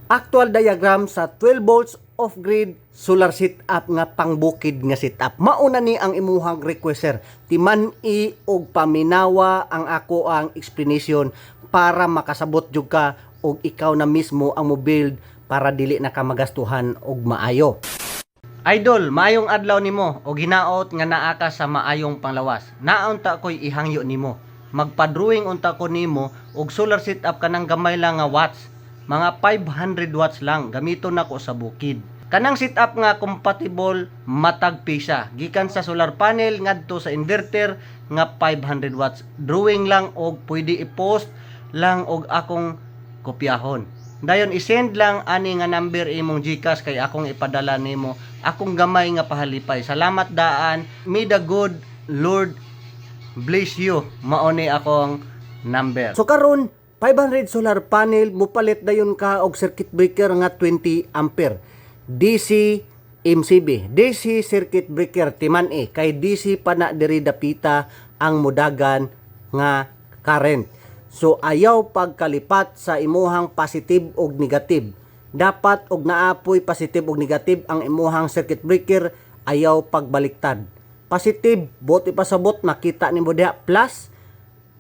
Actual diagram sa 12 volts off-grid solar setup nga pangbukid nga setup. Mauna ni ang imuhang requester. Timan-i og paminawa ang ako ang explanation para makasabot jud ka og ikaw na mismo ang mo-build para dili na ka magastuhan og maayo. Idol, maayong adlaw nimo og hinaot nga naa ka sa maayong panglawas. Naon ta koy ihangyo nimo. Magpa-drawing unta ko nimo og solar setup kanang gamay lang nga watts. Mga 500 watts lang gamiton nako sa bukid. Kanang setup nga compatible matag pisa gikan sa solar panel ngadto sa inverter nga 500 watts. Drawing lang og pwede i-post lang og akong kopyahon. Dayon i-send lang ani nga number imong GCash kay akong ipadala nimo akong gamay nga pahalipay. Salamat daan. May the good Lord bless you. Mao ni akong number. So karon 500 solar panel mupalit dayon ka og circuit breaker nga 20 ampere. DC MCB, DC circuit breaker timan kay DC pa na diri dapita ang mudagan nga current. So ayaw pagkalipat sa imuhang positive og negative. Dapat og naapoy positive og negative ang imuhang circuit breaker, ayaw pagbaliktad. Positive buti pasabot makita nimo diha plus.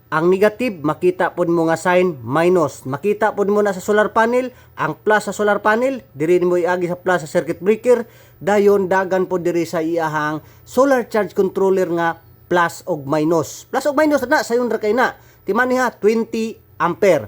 Ang negative, makita po mo nga sign minus. Makita po mo na sa solar panel, ang plus sa solar panel, diri mo iagi sa plus sa circuit breaker, dayon dagan po diri sa iyahang solar charge controller nga plus og minus. Plus og minus na, sayon ra kay na. Timan niya, 20 ampere.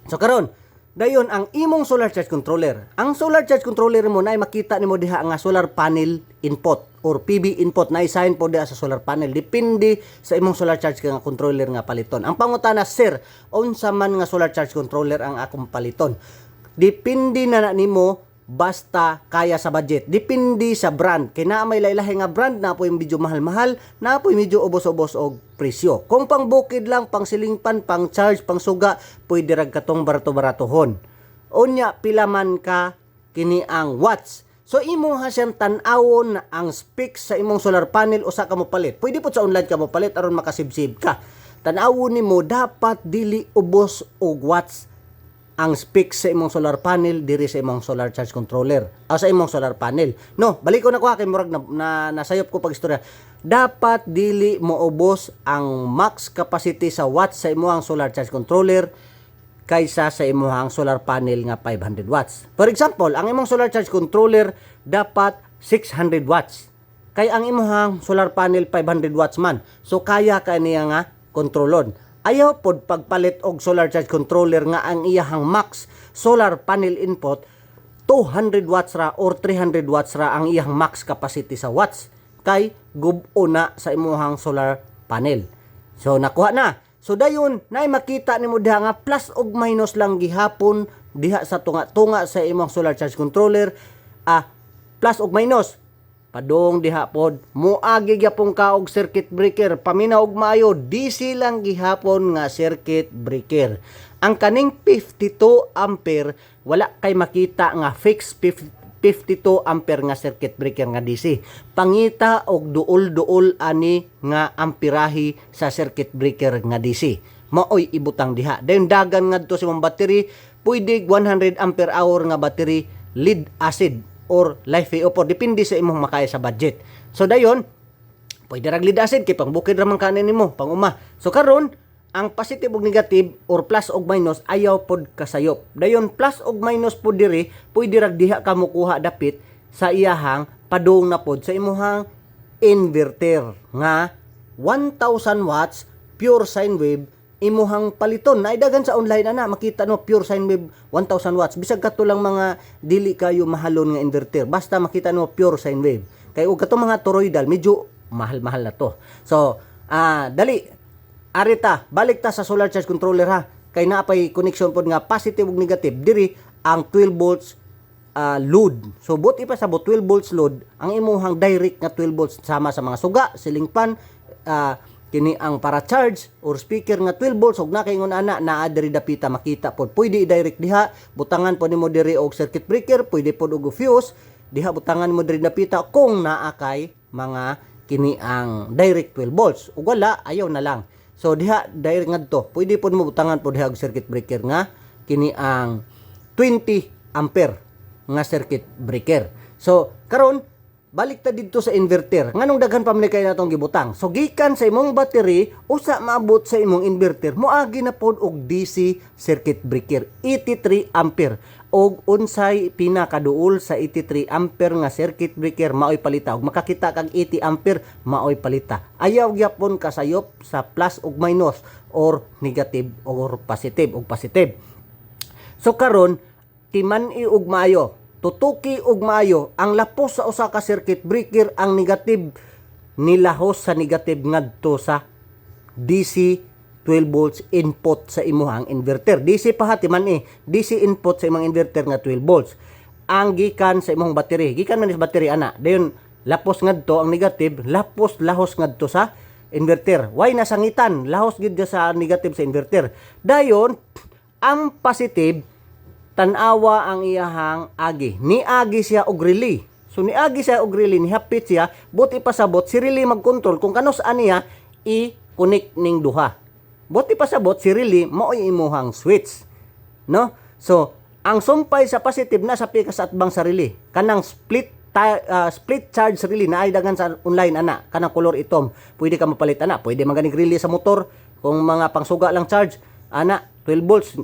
So karon, dayon ang imong solar charge controller. Ang solar charge controller mo na makita nimo diha nga solar panel input or PV input na isign po diha sa solar panel. Depende sa imong solar charge nga controller nga paliton. Ang pangutana, sir, unsa man nga solar charge controller ang akong paliton? Depende na nimo basta kaya sa budget. Depende sa brand. Kay naa may lahi-lahi nga brand, na po yung medyo mahal-mahal, na po yung medyo ubos-ubos og presyo. Kung pang bukid lang, pang silingpan, pang charge, pang suga, pwede rag katong barato-baratohon. Unya pilaman ka kini ang watts. So imo ha siyang tan-awon ang specs sa imong solar panel usa ka mo palit. Pwede po sa online ka mo palit aron makasibsib ka. Tan-awon nimo dapat dili ubos og watts ang specs sa imong solar panel diri sa imong solar charge controller o sa imong solar panel. No, balik ko na ko kay murag na nasayop ko pag istorya. Dapat dili mo ubos ang max capacity sa watts sa imong solar charge controller kaysa sa imong solar panel nga 500 watts. For example, ang imong solar charge controller dapat 600 watts. Kay ang imong solar panel 500 watts man. So kaya kaniya nga kontrolon. Ayaw pod pagpalit og solar charge controller nga ang iyahang max solar panel input 200 watts ra or 300 watts ra ang iyang max capacity sa watts kay gubo na sa imong solar panel. So nakuha na. So dayon nay makita nimo diha nga plus og minus lang gihapon diha sa tunga-tunga sa imong solar charge controller, plus og minus padung diha pod moagi gyapon ka og circuit breaker paminaw og maayo DC lang gihapon nga circuit breaker. Ang kaning 52 ampere wala kay makita nga fixed 52 ampere nga circuit breaker nga DC. Pangita og duol-duol ani nga amperahe sa circuit breaker nga DC. Maoy ibutang diha. Dayon dagan ngadto sa imong battery, pwede 100 ampere hour nga battery lead acid or LiFePO4 depende sa imong makaya sa budget. So dayon pwede rag lead acid kay pangbukid ra man kanin nimo panguma. So karon ang positive ug negative or plus ug minus ayaw pod kasayop. Dayon plus ug minus pod diri pwede rag diha ka mokuha dapit sa iyahang padung na pod sa imuhang inverter nga 1000 watts pure sine wave imuhang paliton. Naidagan sa online ana makita no pure sine wave 1000 watts. Bisag kato lang mga dili kayo mahalon nga inverter. Basta makita no pure sine wave. Kay og kato mga toroidal medyo mahal-mahal na to. So dali arita, balik ta sa solar charge controller ha. Kay naapay connection pod nga positive ug negative diri ang 12 volts load. So buti pa sa 12 volts load, ang imuhang direct nga 12 volts sama sa mga suga, ceiling fan, kini ang para charge or speaker nga 12 volts ug nakaingon ana naa diri dapita makita pod. Pwede i-direct diha, butangan pod nimo diri og circuit breaker, pwede pod og fuse, diha butangan mo diri dapita kung naa kay mga kini ang direct 12 volts. Ug wala, ayaw na lang. So diha direct ngadto, pwede pod mo butangan pod diha og circuit breaker nga kini ang 20 ampere nga circuit breaker. So karon balik ta didto sa inverter. Nganong daghan pa man kay natong gibutang. So gikan sa imong battery usa maabot sa imong inverter moagi na pod og DC circuit breaker 83 ampere. Og unsay pinakaduol sa 83 ampere nga circuit breaker maoy palita. Og makakita kag 80 ampere maoy palita. Ayaw gyapon kasayop sa plus ug minus or negative or positive. So karon timan-i og maayo, tutuki og maayo ang lapos sa usa ka circuit breaker ang negative nilahos sa negative ngadto sa DC 12 volts input sa imuhang inverter. DC pa hati man DC input sa imong inverter nga 12 volts. Ang gikan sa imong battery, gikan man sa battery ana. Dayon lapos ngadto ang negative, lapos lahos ngadto sa inverter. Why nasangitan? Lahos gid sa negative sa inverter. Dayon ang positive tanawa ang iyahang agi. Niagi siya og relay. So niagi siya og relay, nihapit siya, buti pasabot si relay mag-control kung kanos aniya i-connect ning duha. Buti pasabot si relay maoy imuhang switch. No? So ang sumpay sa positive na sa pikas at bang sa relay. Kanang split charge relay na ay dagan sa online ana, kanang color itom. Pwede ka mapalit ana, pwede maganing relay sa motor kung mga pangsuga lang charge ana 12 volts.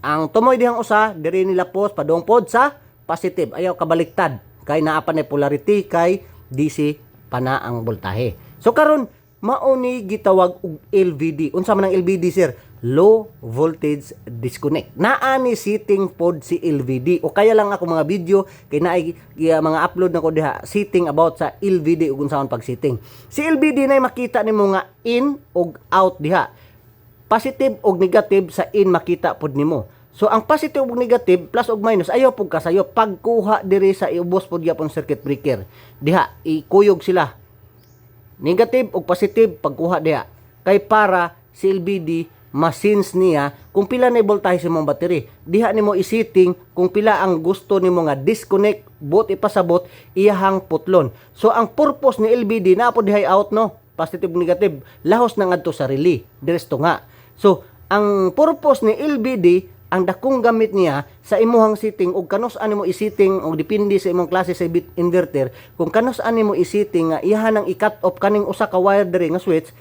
Ang tumoy dihang usa diri nila post padong pod sa positive. Ayaw kabaliktad kay naa pa na polarity kay DC pana ang voltahe. So karon mao ni gitawag og LVD. Unsa man ang LVD sir? Low voltage disconnect. Naa ni setting pod si LVD o kaya lang ako mga video kay naay mga upload nako diha setting about sa LVD ug unsaon pag setting. Si LVD nay makita nimo nga in ug out diha. Positive ug negative sa in makita pod nimo. So ang positive ug negative plus ug minus ayaw pug kasayo pagkuha diri sa iubos pod gyapon circuit breaker. Diha ikuyog sila. Negative ug positive pagkuha diha. Kay para si LVD masins niya kung pila na voltahe sa imong battery. Diha nimo i-setting kung pila ang gusto nimo nga disconnect bot ipasabot iyahang putlon. So ang purpose ni LVD na pod diha out no, positive negative lahos na ngadto sa relay. Diresto nga. So ang purpose ni LVD ang dakong gamit niya sa imuhang setting ug kanos ani mo i-setting og depende sa imong klase sa inverter kung kanos ani mo i-setting nga iyahan ang i-cut off kaning usa ka wire diri nga switch.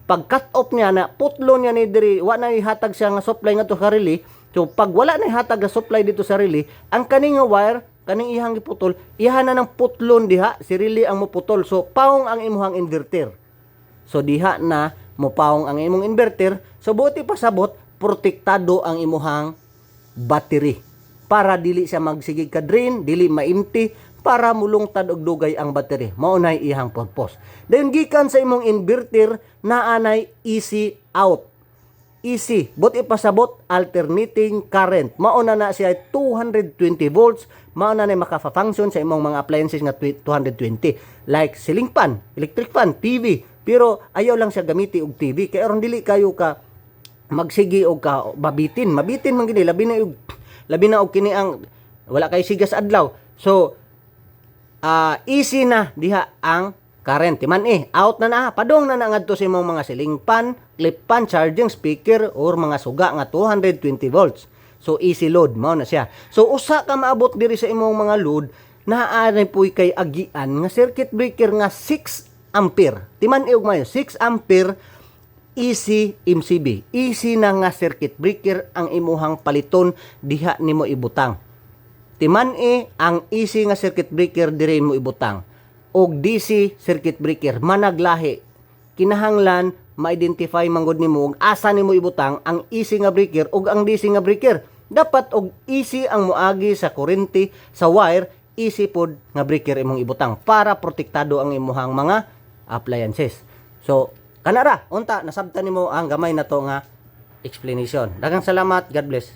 Pag cut off niya na putlon niya ni diri wa na ihatag siya nga supply ngadto sa relay. So pag wala na ihatag nga supply dito sa relay, ang kaning nga wire kaning ihang giputol iyahan na ng putlon diha si relay ang moputol. So paong ang imuhang inverter. So diha na mopaong ang imong inverter. So buti pasabot protektado ang imuhang battery para dili siya magsigig ka drain, dili ma-empty, para mulungtad og dugay ang battery. Mao nay ihang purpose. Then gikan sa imong inverter naanay easy out. Easy, but ipasabot alternating current. Mao na siya 220 volts, mao na maka-function sa imong mga appliances nga 220 like ceiling fan, electric fan, TV. Pero ayaw lang siya gamiti og TV kay aron dili kayo ka magsigi og ka mabitin man gini labi na og kini ang wala kay sigas adlaw. So easy na diha ang current timan out na padong na ngadto sa imong mga ceiling fan, clip fan, charging speaker or mga suga nga 220 volts. So easy load mao na siya. So usa ka maabot diri sa imong mga load naari puy kay agian nga circuit breaker nga 6 ampere. Timan og mayo 6 ampere easy MCB. Easy na nga circuit breaker ang imuhang paliton diha nimo ibutang. Timan ang easy nga circuit breaker diri mo ibutang. Og DC circuit breaker managlahi. Kinahanglan ma-identify manggod nimo og asa nimo ibutang ang easy nga breaker ug ang DC nga breaker. Dapat og easy ang moagi sa kurente sa wire, easy pod nga breaker imong ibutang para protektado ang imuhang mga appliances. So kanara, unta nasabtan nimo ang gamay na to nga explanation. Daghang salamat, God bless.